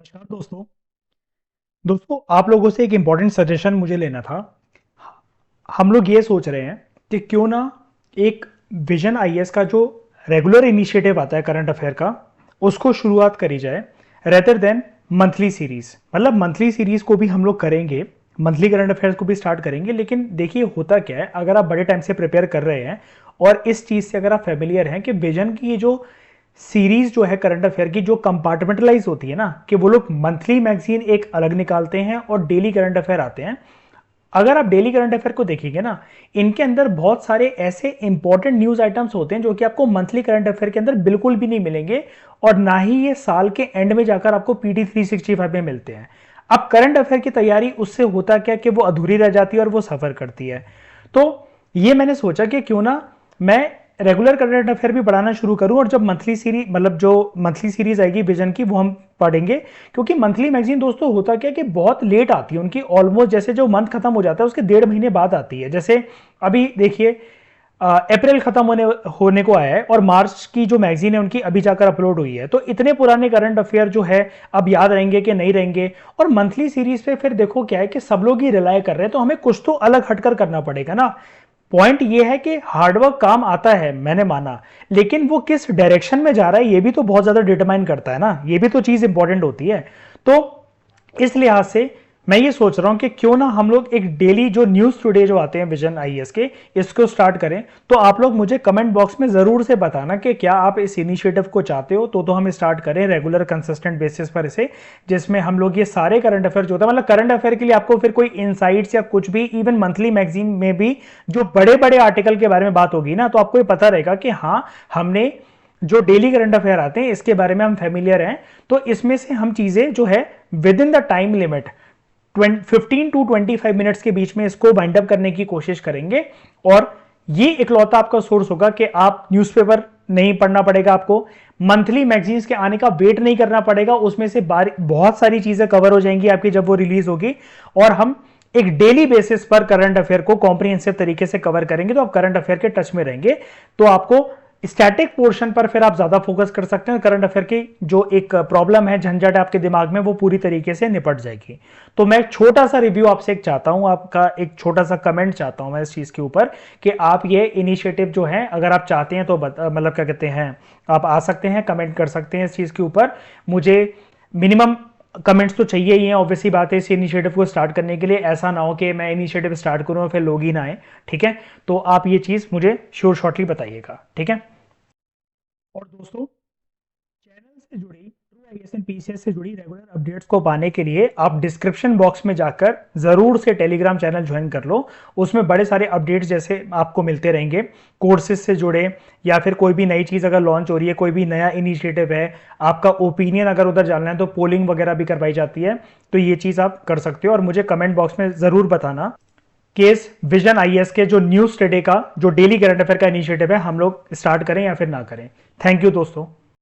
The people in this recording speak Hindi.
नमस्कार दोस्तों। आप लोगों से एक इम्पॉर्टेंट सजेशन मुझे लेना था। हम लोग ये सोच रहे हैं कि क्यों ना एक विजन आईएएस का जो रेगुलर इनिशिएटिव आता है करंट अफेयर का, उसको शुरुआत करी जाए रेदर देन मंथली सीरीज। मतलब मंथली सीरीज को भी हम लोग करेंगे, मंथली करंट अफेयर्स को भी स्टार्ट करेंगे। लेकिन देखिए होता क्या है, अगर आप बड़े टाइम से प्रिपेयर कर रहे हैं और इस चीज़ से अगर आप फेमिलियर हैं कि विजन की ये जो सीरीज जो है करंट अफेयर की, जो कंपार्टमेंटलाइज होती है ना, कि वो लोग मंथली मैगजीन एक अलग निकालते हैं और डेली करंट अफेयर आते हैं। अगर आप डेली करंट अफेयर को देखेंगे ना, इनके अंदर बहुत सारे ऐसे इंपॉर्टेंट न्यूज आइटम्स होते हैं जो कि आपको मंथली करंट अफेयर के अंदर बिल्कुल भी नहीं मिलेंगे, और ना ही ये साल के एंड में जाकर आपको पीटी 365 में मिलते हैं। अब करंट अफेयर की तैयारी उससे होता क्या कि वो अधूरी रह जाती है और वो सफर करती है। तो ये मैंने सोचा कि क्यों ना मैं रेगुलर करंट अफेयर भी पढ़ाना शुरू करूं, और जब मंथली सीरीज, मतलब जो मंथली सीरीज आएगी विजन की, वो हम पढ़ेंगे। क्योंकि मंथली मैगजीन दोस्तों होता क्या है कि बहुत लेट आती है उनकी, ऑलमोस्ट जैसे जो मंथ खत्म हो जाता है उसके 1.5 महीने बाद आती है। जैसे अभी देखिए अप्रैल खत्म होने को आया है और मार्च की जो मैगजीन है उनकी अभी जाकर अपलोड हुई है। तो इतने पुराने करंट अफेयर जो है अब याद रहेंगे कि नहीं रहेंगे। और मंथली सीरीज पे फिर देखो क्या है कि सब लोग ही रिलाय कर रहे हैं, तो हमें कुछ तो अलग हटकर करना पड़ेगा ना। पॉइंट ये है कि हार्डवर्क काम आता है, मैंने माना, लेकिन वो किस डायरेक्शन में जा रहा है ये भी तो बहुत ज्यादा डिटरमाइन करता है ना, ये भी तो चीज इंपॉर्टेंट होती है। तो इस लिहाज से मैं ये सोच रहा हूं कि क्यों ना हम लोग एक डेली जो न्यूज टुडे जो आते हैं विजन आईएएस के, इसको स्टार्ट करें। तो आप लोग मुझे कमेंट बॉक्स में जरूर से बताना कि क्या आप इस इनिशिएटिव को चाहते हो, तो हम स्टार्ट करें रेगुलर कंसिस्टेंट बेसिस पर इसे, जिसमें हम लोग ये सारे करंट अफेयर जो होता है, मतलब करंट अफेयर के लिए आपको फिर कोई इनसाइट्स या कुछ भी, इवन मंथली मैगजीन में भी जो बड़े बड़े आर्टिकल के बारे में बात होगी ना, तो आपको ये पता रहेगा कि हाँ, हमने जो डेली करंट अफेयर आते हैं इसके बारे में हम फेमिलियर हैं। तो इसमें से हम चीजें जो है within the time limit 15 to 25 minutes के बीच में इसको बाइंड अप करने की कोशिश करेंगे। और ये इकलौता आपका सोर्स होगा कि आप न्यूज़पेपर नहीं पढ़ना पड़ेगा, आपको मंथली मैगजीन्स के आने का वेट नहीं करना पड़ेगा, उसमें से बहुत सारी चीजें कवर हो जाएंगी आपकी जब वो रिलीज होगी। और हम एक डेली बेसिस पर करंट अफेयर को कॉम्प्रिहेंसिव तरीके से कवर करेंगे, तो आप करंट अफेयर के टच में रहेंगे। तो आपको स्टैटिक पोर्शन पर फिर आप ज्यादा फोकस कर सकते हैं, करंट अफेयर की जो एक प्रॉब्लम है, झंझट है आपके दिमाग में, वो पूरी तरीके से निपट जाएगी। तो मैं एक छोटा सा रिव्यू आपसे एक चाहता हूं, आपका एक छोटा सा कमेंट चाहता हूं मैं इस चीज के ऊपर, कि आप ये इनिशिएटिव जो है अगर आप चाहते हैं तो मतलब क्या कहते हैं, आप आ सकते हैं, कमेंट कर सकते हैं इस चीज के ऊपर। मुझे मिनिमम कमेंट्स तो चाहिए ही है, ऑब्वियसली बात है, इस इनिशिएटिव को स्टार्ट करने के लिए। ऐसा ना हो कि मैं इनिशिएटिव स्टार्ट करूं और फिर लोग ही ना आए, ठीक है। तो आप ये चीज मुझे श्योर शॉर्टली बताइएगा, ठीक है। और दोस्तों, चैनल से जुड़ी ट्रू आईएएस एंड पीसीएस से जुड़ी रेगुलर अपडेट्स को पाने के लिए आप डिस्क्रिप्शन बॉक्स में जाकर जरूर से टेलीग्राम चैनल ज्वाइन कर लो। उसमें बड़े सारे अपडेट्स जैसे आपको मिलते रहेंगे, कोर्सेज से जुड़े, या फिर कोई भी नई चीज़ अगर लॉन्च हो रही है, कोई भी नया इनिशिएटिव है, आपका ओपिनियन अगर उधर जानना है तो पोलिंग वगैरह भी करवाई जाती है। तो ये चीज़ आप कर सकते हो, और मुझे कमेंट बॉक्स में ज़रूर बताना केस विजन आईएएस के जो न्यूज़ टुडे का जो डेली करंट अफेयर का इनिशिएटिव है हम लोग स्टार्ट करें या फिर ना करें। थैंक यू दोस्तों।